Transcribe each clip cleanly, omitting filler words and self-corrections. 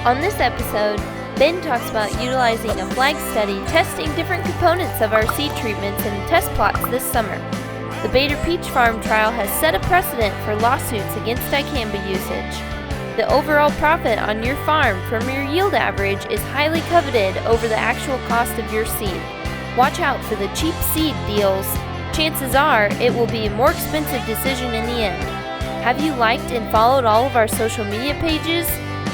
On this episode, Ben talks about utilizing a flag study testing different components of our seed treatments in test plots this summer. The Bader Peach Farm trial has set a precedent for lawsuits against Dicamba usage. The overall profit on your farm from your yield average is highly coveted over the actual cost of your seed. Watch out for the cheap seed deals. Chances are it will be a more expensive decision in the end. Have you liked and followed all of our social media pages?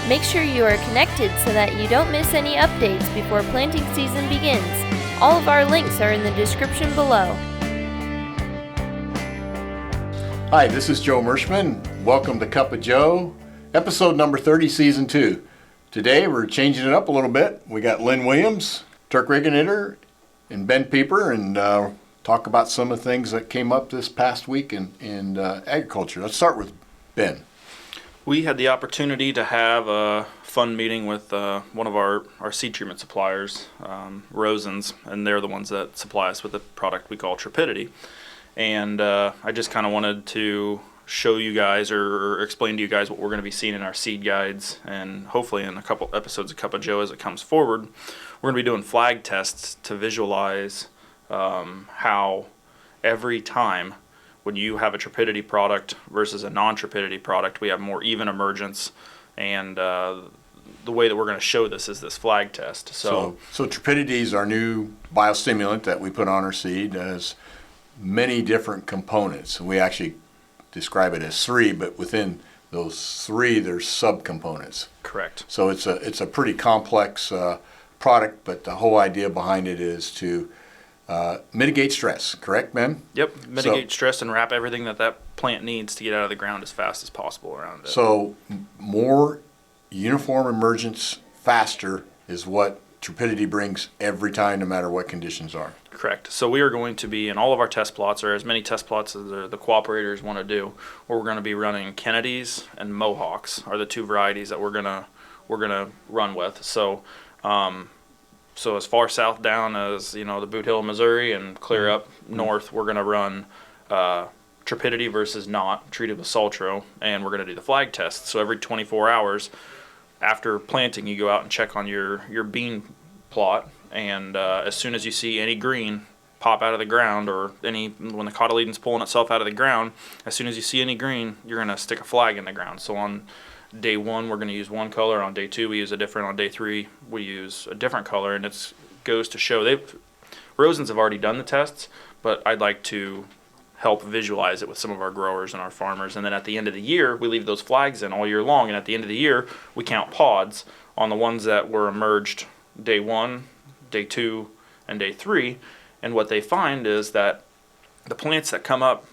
Make sure you are connected so that you don't miss any updates before planting season begins. All of our links are in the description below. Hi, this is Joe Mershman. Welcome to Cup of Joe, episode number 30, season 2. Today we're changing it up a little bit. We got Lynn Williams, Turk Regulator, and Ben Pieper, and talk about some of the things that came up this past week in agriculture. Let's start with Ben. We had the opportunity to have a fun meeting with one of our seed treatment suppliers, Rosen's, and they're the ones that supply us with the product we call Trepidity. And I just kind of wanted to show you guys or explain to you guys what we're going to be seeing in our seed guides, and hopefully in a couple episodes of Cup of Joe as it comes forward. We're going to be doing flag tests to visualize how every time when you have a Trepidity product versus a non-Trepidity product, we have more even emergence, and the way that we're going to show this is this flag test. So Trepidity is our new biostimulant that we put on our seed. It has many different components. We actually describe it as 3, but within those 3, there's subcomponents. Correct. So it's a pretty complex product, but the whole idea behind it is to mitigate stress, correct, Ben? Yep, mitigate stress and wrap everything that plant needs to get out of the ground as fast as possible around it. So more uniform emergence faster is what Trepidity brings every time, no matter what conditions are. Correct. So we are going to be in all of our test plots, or as many test plots as the cooperators want to do, where we're going to be running Kennedys and Mohawks are the 2 varieties that we're gonna run with. So so as far south down as the Boot Hill, Missouri, and clear up north, we're going to run Trepidity versus not treated with Saltro, and we're going to do the flag test. So every 24 hours after planting, you go out and check on your bean plot, and as soon as you see any green pop out of the ground, or when the cotyledon's pulling itself out of the ground, as soon as you see any green, you're going to stick a flag in the ground. So on day 1, we're going to use one color. On day 2, we use a different. On day 3, we use a different color, and it goes to show Rosen's have already done the tests, but I'd like to help visualize it with some of our growers and our farmers. And then at the end of the year, we leave those flags in all year long, and at the end of the year, we count pods on the ones that were emerged day 1, day 2, and day 3. And what they find is that the plants that come up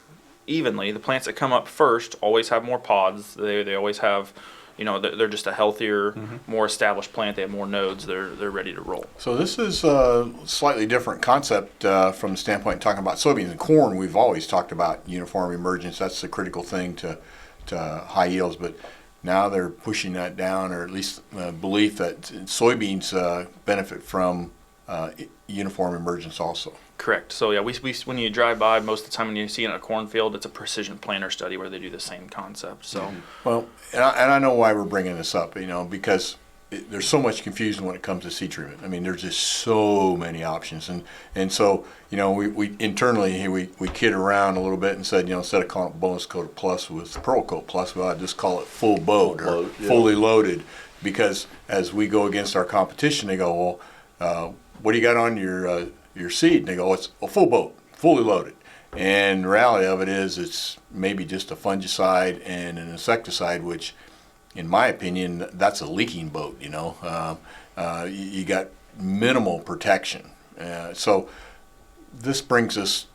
evenly, the plants that come up first always have more pods. They always have, they're just a healthier, more established plant. They have more nodes. They're ready to roll. So this is a slightly different concept from the standpoint of talking about soybeans and corn. We've always talked about uniform emergence. That's the critical thing to high yields. But now they're pushing that down, or at least belief that soybeans benefit from uniform emergence also. Correct. So yeah, we when you drive by, most of the time when you see it in a cornfield, it's a precision planter study where they do the same concept. So well, and I know why we're bringing this up, because there's so much confusion when it comes to seed treatment. I mean, there's just so many options, and so we internally we kid around a little bit and said, instead of calling it bonus coat plus with Pearl Coat Plus, well, I'd just call it full boat or fully loaded, because as we go against our competition, they go, well, what do you got on your seed? And they go, it's a full boat, fully loaded. And the reality of it is, it's maybe just a fungicide and an insecticide, which, in my opinion, that's a leaking boat. You got minimal protection. So this brings us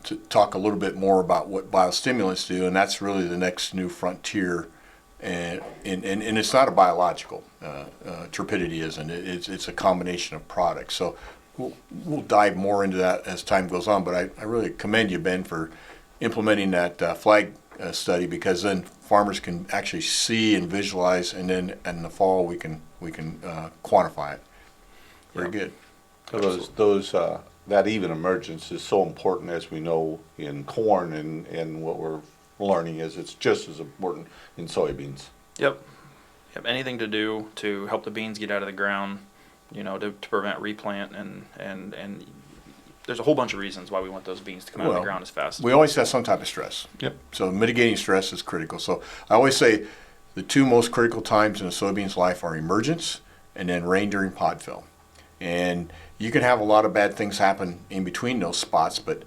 to talk a little bit more about what biostimulants do, and that's really the next new frontier. And it's not a biological. Trepidity isn't. It's a combination of products. So we'll dive more into that as time goes on. But I really commend you, Ben, for implementing that flag study, because then farmers can actually see and visualize, and then in the fall we can quantify it. Very good. Those that even emergence is so important, as we know in corn, and what we're learning is it's just as important in soybeans. Yep. Yep, anything to do to help the beans get out of the ground, to prevent replant and there's a whole bunch of reasons why we want those beans to come out of the ground as fast as we always have some type of stress. Yep. So mitigating stress is critical. So I always say the two most critical times in a soybean's life are emergence and then rain during pod fill. And you can have a lot of bad things happen in between those spots, but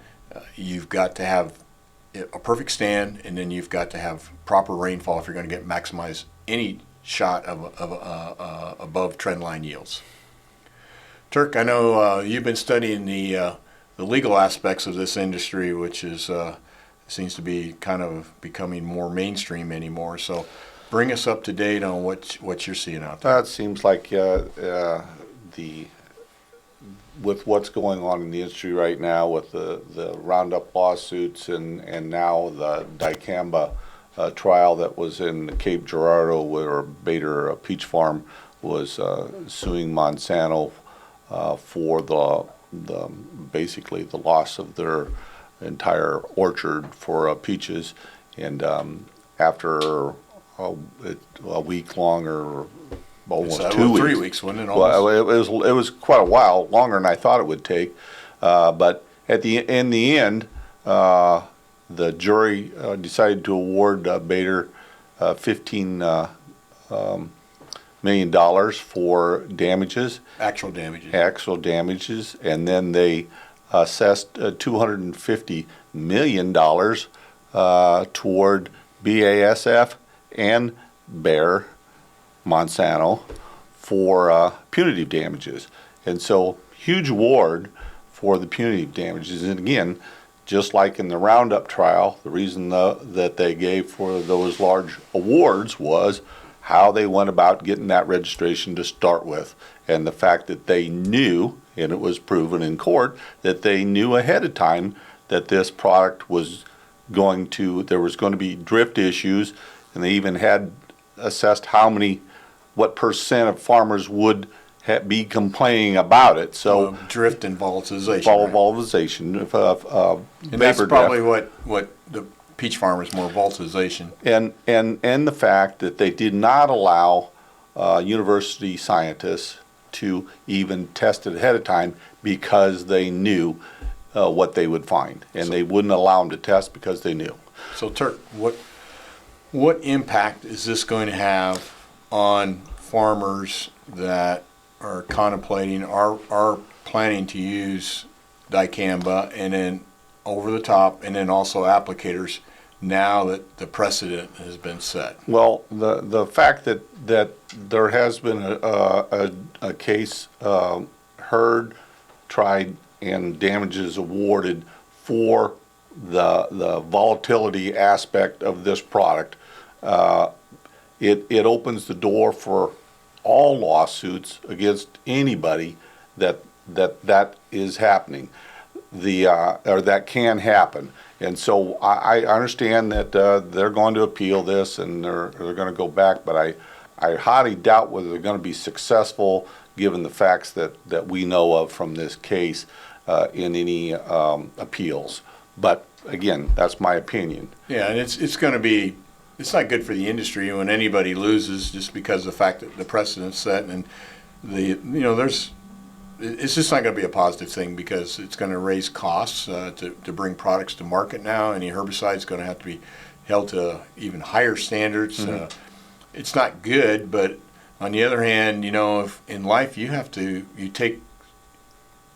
you've got to have a perfect stand, and then you've got to have proper rainfall if you're going to get maximize any shot of above trend line yields. Turk, I know you've been studying the legal aspects of this industry, which is seems to be kind of becoming more mainstream anymore. So bring us up to date on what you're seeing out there. It seems like with what's going on in the industry right now with the Roundup lawsuits and now the Dicamba trial that was in Cape Girardeau, where Bader Peach Farm was suing Monsanto for the basically the loss of their entire orchard for peaches, and after a week long or almost 2 weeks. 3 weeks, wasn't it? Well, it was quite a while longer than I thought it would take, but in the end, the jury decided to award Bader $15 million for damages. Actual damages. And then they assessed $250 million toward BASF and Bayer, Monsanto, for punitive damages. And so, huge award for the punitive damages. And again, just like in the Roundup trial, the reason that they gave for those large awards was how they went about getting that registration to start with, and the fact that they knew, and it was proven in court, that they knew ahead of time that this product was there was going to be drift issues, and they even had assessed what percent of farmers would be complaining about it. So drift and volatilization. Volatilization. And that's probably what the peach farmers more volatilization. And the fact that they did not allow university scientists to even test it ahead of time because they knew what they would find, and they wouldn't allow them to test because they knew. So Turk, what impact is this going to have on farmers that are contemplating, are planning to use Dicamba, and then over the top, and then also applicators now that the precedent has been set? Well, the fact that there has been a case heard, tried, and damages awarded for the volatility aspect of this product, it opens the door for all lawsuits against anybody that is happening, or that can happen. And so I understand that they're going to appeal this, and they're going to go back, but I highly doubt whether they're going to be successful given the facts that we know of from this case in any appeals. But again, that's my opinion. Yeah, and it's going to be, it's not good for the industry when anybody loses just because of the fact that the precedent's set, and it's just not going to be a positive thing because it's going to raise costs to bring products to market now. Any herbicide is going to have to be held to even higher standards. Mm-hmm. It's not good, but on the other hand, if in life you take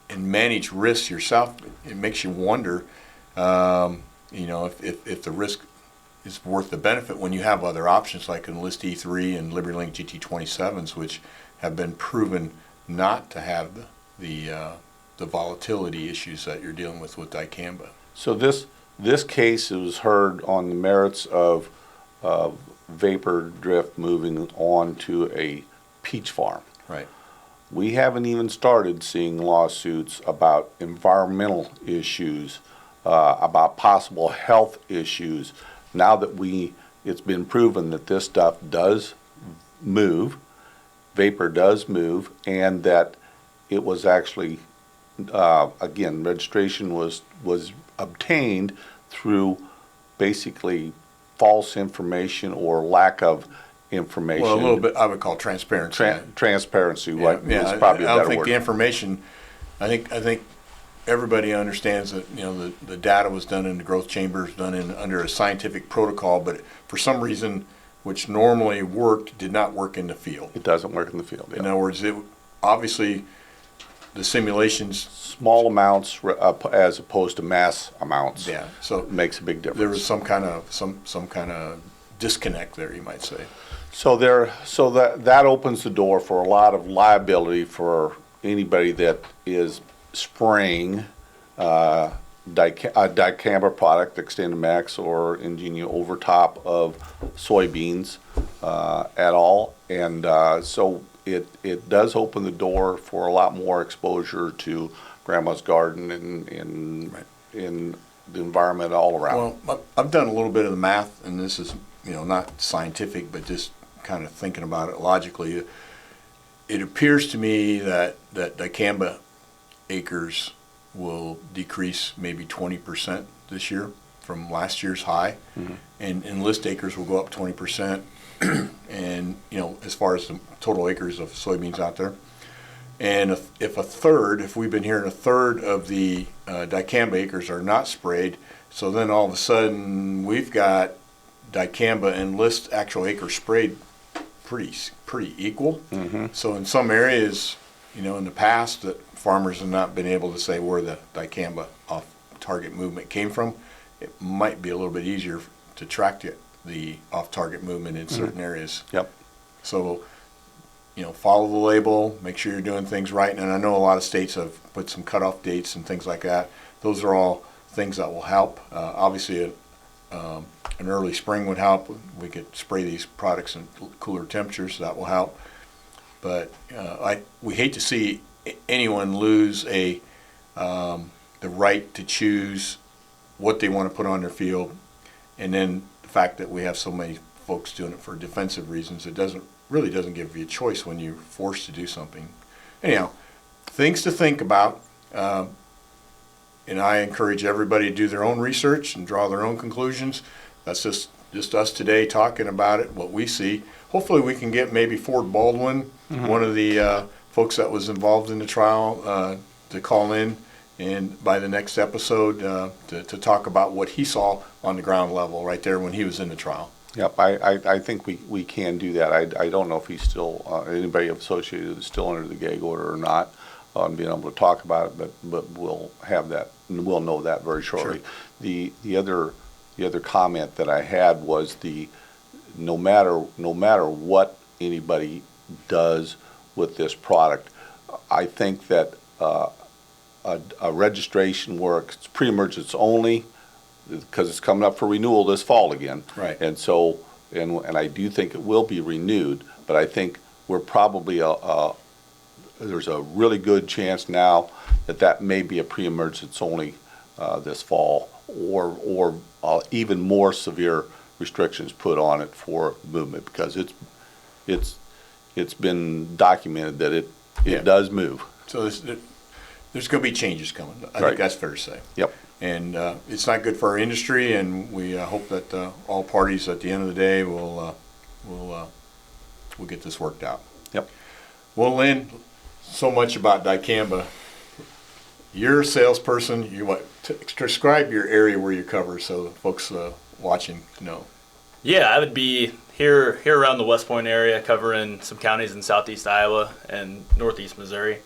and manage risks yourself, it makes you wonder, if the risk is worth the benefit when you have other options like Enlist E3 and LibertyLink GT27s, which have been proven not to have the volatility issues that you're dealing with Dicamba. So this case was heard on the merits of vapor drift moving on to a peach farm. Right. We haven't even started seeing lawsuits about environmental issues, about possible health issues. Now that it's been proven that this stuff does move, vapor does move, and that it was actually, again, registration was obtained through basically false information or lack of information. Well, a little bit, I would call transparency. Transparency, Yeah, is probably a I better don't think word. the information, I think everybody understands that, the data was done in the growth chambers, done under a scientific protocol, but for some reason, which normally worked, did not work in the field. It doesn't work in the field. In Yeah. other words, obviously, the simulations, Small amounts as opposed to mass amounts. yeah, so Makes a big difference. there was some kind of disconnect there, you might say. So that opens the door for a lot of liability for anybody that is spraying a Dicamba product, XtendMax or Ingenia, over top of soybeans at all, and so it does open the door for a lot more exposure to grandma's garden and in the environment all around. Well, I've done a little bit of the math, and this is, not scientific, but just kind of thinking about it logically. It appears to me that Dicamba acres will decrease maybe 20% this year from last year's high, and enlist acres will go up 20%. And as far as the total acres of soybeans out there, and if we've been hearing a third of the Dicamba acres are not sprayed, so then all of a sudden we've got Dicamba and list actual acres sprayed pretty equal. So in some areas, in the past, that farmers have not been able to say where the Dicamba off target movement came from. It might be a little bit easier to track the off target movement in certain areas. Yep. So, follow the label, make sure you're doing things right. And I know a lot of states have put some cutoff dates and things like that. Those are all things that will help. Obviously, an early spring would help. We could spray these products in cooler temperatures, so that will help. But we hate to see anyone lose the right to choose what they want to put on their field, and then the fact that we have so many folks doing it for defensive reasons, it really doesn't give you a choice when you're forced to do something. Anyhow, things to think about, and I encourage everybody to do their own research and draw their own conclusions. That's just us today talking about it, what we see. Hopefully we can get maybe Ford Baldwin, one of the folks that was involved in the trial, to call in, and by the next episode to talk about what he saw on the ground level right there when he was in the trial. Yep, I think we can do that. I don't know if he's still, anybody associated is still under the gag order or not, being able to talk about it, but we'll have that, and we'll know that very shortly. Sure. The other comment that I had was no matter what anybody does with this product, I think that a registration where it's pre-emergence only, because it's coming up for renewal this fall again. Right. And so, and I do think it will be renewed, but I think we're probably there's a really good chance now that may be a pre-emergence only this fall, or even more severe restrictions put on it for movement, because it's been documented that it does move. So there's going to be changes coming. I Right. think that's fair to say. Yep. And it's not good for our industry, and we hope that all parties at the end of the day will get this worked out. Yep. Well, Lynn, so much about Dicamba. You're a salesperson. Describe your area where you cover, so the folks watching know. Yeah, I would be here around the West Point area, covering some counties in southeast Iowa and northeast Missouri.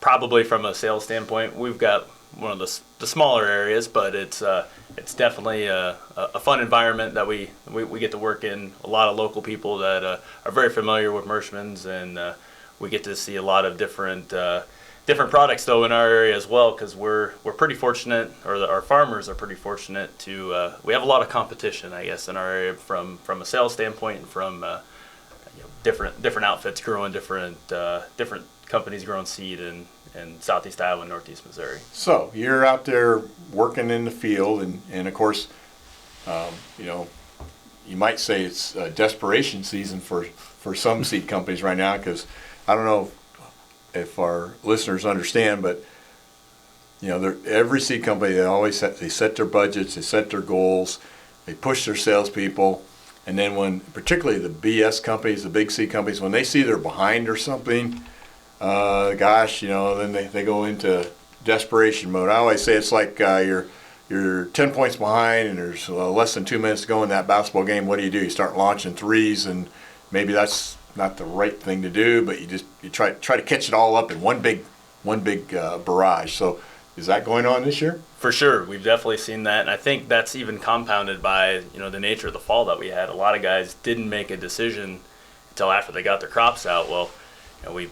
Probably from a sales standpoint, we've got one of the smaller areas, but it's definitely a fun environment that we get to work in. A lot of local people that are very familiar with Merschmann's, and we get to see a lot of different products though in our area as well, because we're pretty fortunate, or our farmers are pretty fortunate to we have a lot of competition, I guess, in our area from a sales standpoint, and from different outfits growing different companies growing seed in southeast Iowa and northeast Missouri. So you're out there working in the field, and of course, you might say it's desperation season for some seed companies right now, because I don't know if our listeners understand, but every seed company, they set their budgets, they set their goals, they push their salespeople, And then when, particularly the BS companies, the big C companies, when they see they're behind or something, then they go into desperation mode. I always say it's like you're 10 points behind and there's less than 2 minutes to go in that basketball game. What do? You start launching threes, and maybe that's not the right thing to do, but you try to catch it all up in one big barrage. So is that going on this year? For sure, we've definitely seen that, and I think that's even compounded by the nature of the fall that we had. A lot of guys didn't make a decision until after they got their crops out. Well, we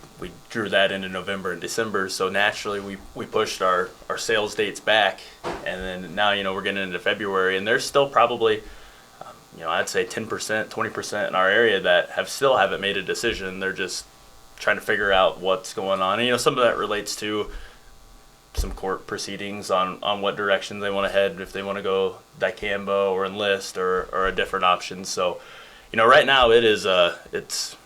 drew that into November and December, so naturally we pushed our sales dates back, and then now we're getting into February, and there's still probably I'd say 10%, 20% in our area that still haven't made a decision. They're just trying to figure out what's going on, and some of that relates to some court proceedings on what direction they want to head, if they want to go Dicamba or enlist or a different option. So, right now it's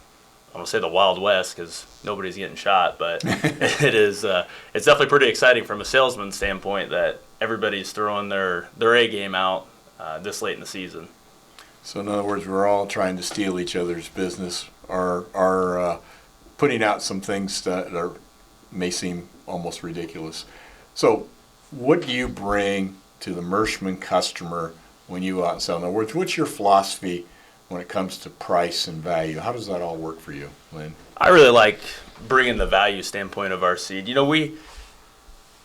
I won't say the Wild West because nobody's getting shot, but it's definitely pretty exciting from a salesman standpoint that everybody's throwing their A game out this late in the season. So in other words, we're all trying to steal each other's business, or putting out some things that may seem almost ridiculous. So what do you bring to the Mershman customer when you go out and sell? In other words, what's your philosophy when it comes to price and value? How does that all work for you, Lynn? I really like bringing the value standpoint of our seed.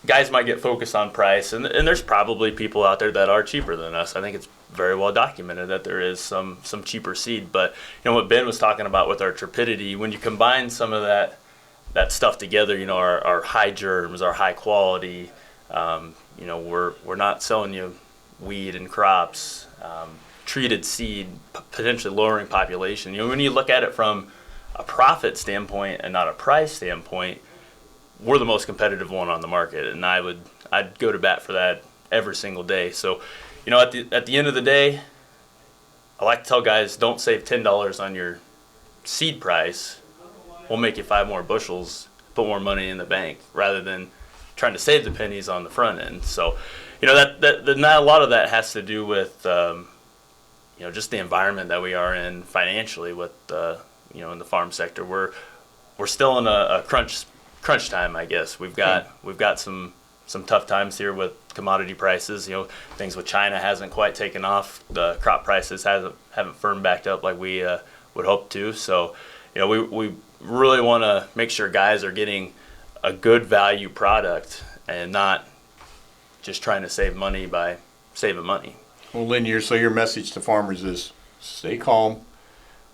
Guys might get focused on price, and there's probably people out there that are cheaper than us. I think it's very well documented that there is some cheaper seed. But what Ben was talking about with our Trepidity, when you combine some of that stuff together, our high germs, our high quality, we're not selling you weed and crops, treated seed, potentially lowering population. When you look at it from a profit standpoint and not a price standpoint, we're the most competitive one on the market, and I'd go to bat for that every single day. So, at the end of the day, I like to tell guys, don't save $10 on your seed price. We'll make you 5 more bushels, put more money in the bank, rather than trying to save the pennies on the front end. So, that not a lot of that has to do with just the environment that we are in financially with in the farm sector. We're still in a crunch time, I guess. We've got some tough times here with commodity prices. Things with China hasn't quite taken off. The crop prices haven't firmed back up like we would hope to. So, we really want to make sure guys are getting a good value product and not just trying to save money by saving money. Well, Lynn, your message to farmers is stay calm,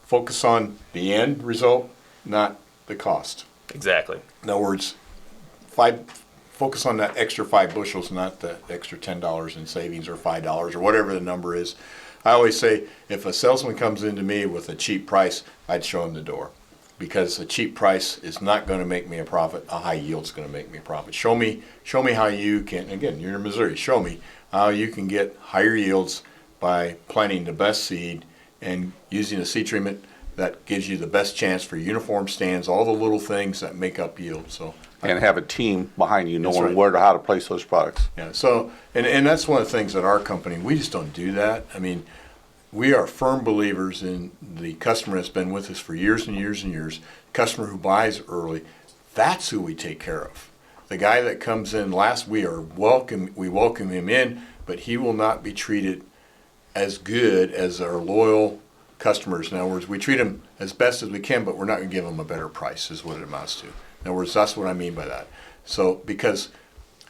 focus on the end result, not the cost. Exactly. In other words, focus on that extra 5 bushels, not the extra $10 in savings or $5 or whatever the number is. I always say if a salesman comes into me with a cheap price, I'd show him the door, because a cheap price is not going to make me a profit. A high yield is going to make me a profit. Show me how you can. Again, you're in Missouri. Show me how you can get higher yields by planting the best seed and using a seed treatment that gives you the best chance for uniform stands, all the little things that make up yield. So, and have a team behind you knowing right. how to place those products. Yeah. So, and that's one of the things at our company, we just don't do that. I mean, we are firm believers in the customer that's been with us for years and years and years, customer who buys early. That's who we take care of. The guy that comes in last, we welcome him in, but he will not be treated as good as our loyal customers. In other words, we treat them as best as we can, but we're not going to give them a better price, is what it amounts to. In other words, that's what I mean by that. So, because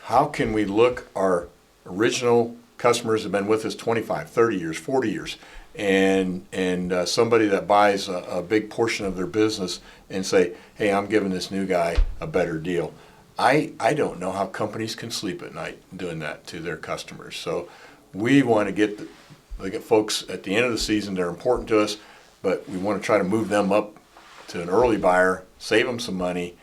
how can we look our original customers have been with us 25, 30 years, 40 years, and somebody that buys a big portion of their business and say, hey, I'm giving this new guy a better deal. I don't know how companies can sleep at night doing that to their customers. So we want to get folks at the end of the season. They're important to us, but we want to try to move them up to an early buyer, save them some money,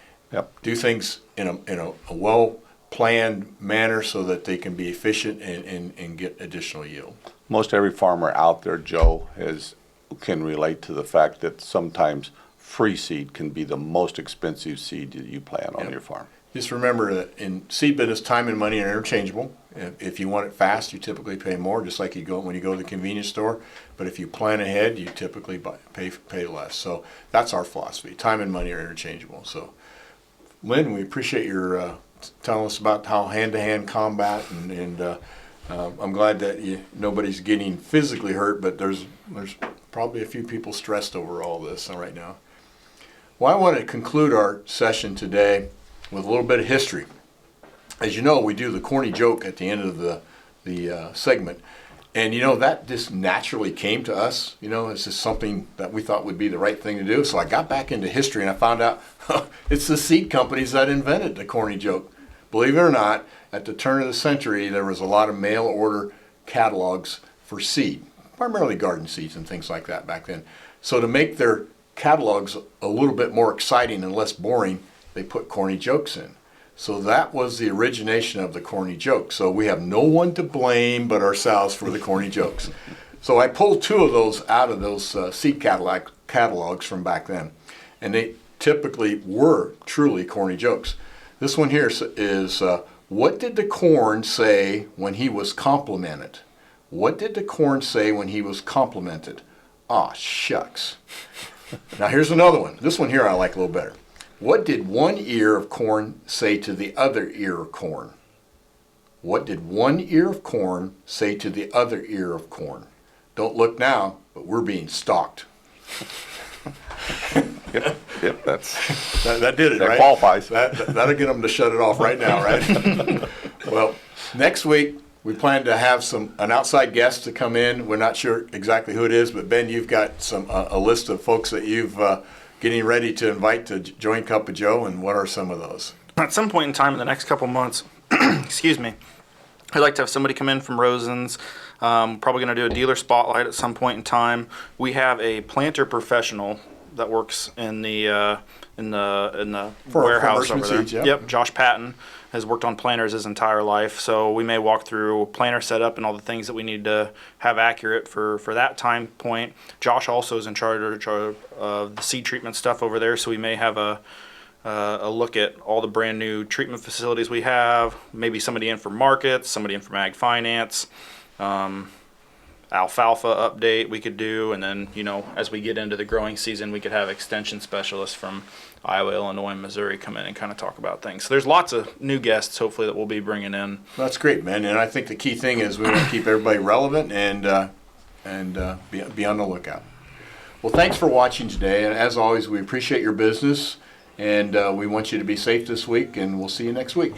do things in a well-planned manner so that they can be efficient and get additional yield. Most every farmer out there, Joe, can relate to the fact that sometimes free seed can be the most expensive seed that you plant on your farm. Just remember that in seed business, time and money are interchangeable. If you want it fast, you typically pay more, just like when you go to the convenience store. But if you plan ahead, you typically pay less. So that's our philosophy. Time and money are interchangeable. So, Lynn, we appreciate your telling us about how hand-to-hand combat, and I'm glad that nobody's getting physically hurt, but there's probably a few people stressed over all this right now. Well, I want to conclude our session today with a little bit of history. As you know, we do the corny joke at the end of the segment, and that just naturally came to us. It's just something that we thought would be the right thing to do. So I got back into history, and I found out it's the seed companies that invented the corny joke. Believe it or not, at the turn of the century, there was a lot of mail order catalogs for seed, primarily garden seeds and things like that back then. So to make their catalogs a little bit more exciting and less boring, they put corny jokes in. So that was the origination of the corny joke. So we have no one to blame but ourselves for the corny jokes. So I pulled two of those out of those seed catalogs from back then. And they typically were truly corny jokes. This one here is, what did the corn say when he was complimented? What did the corn say when he was complimented? Aw, shucks. Now here's another one. This one here I like a little better. What did one ear of corn say to the other ear of corn? What did one ear of corn say to the other ear of corn? Don't look now, but we're being stalked. Yep, That did it, that right? qualifies. That'll get them to shut it off right now, right? Well, next week we plan to have an outside guest to come in. We're not sure exactly who it is, but Ben, you've got a list of folks that you've getting ready to invite to join Cup of Joe, and what are some of those? At some point in time in the next couple months, excuse me, I'd like to have somebody come in from Rosen's. Probably going to do a dealer spotlight at some point in time. We have a planter professional that works in the warehouse over there. Seeds, yeah. Yep, Josh Patton has worked on planters his entire life, so we may walk through planter setup and all the things that we need to have accurate for that time point. Josh also is in charge of the seed treatment stuff over there, so we may have a look at all the brand new treatment facilities we have, maybe somebody in from markets, somebody in from ag finance, alfalfa update we could do, and then as we get into the growing season, we could have extension specialists from Iowa, Illinois, and Missouri come in and kind of talk about things. So there's lots of new guests hopefully that we'll be bringing in. That's great, man. And I think the key thing is we want to keep everybody relevant and be on the lookout. Well, thanks for watching today, and as always, we appreciate your business, and we want you to be safe this week, and we'll see you next week.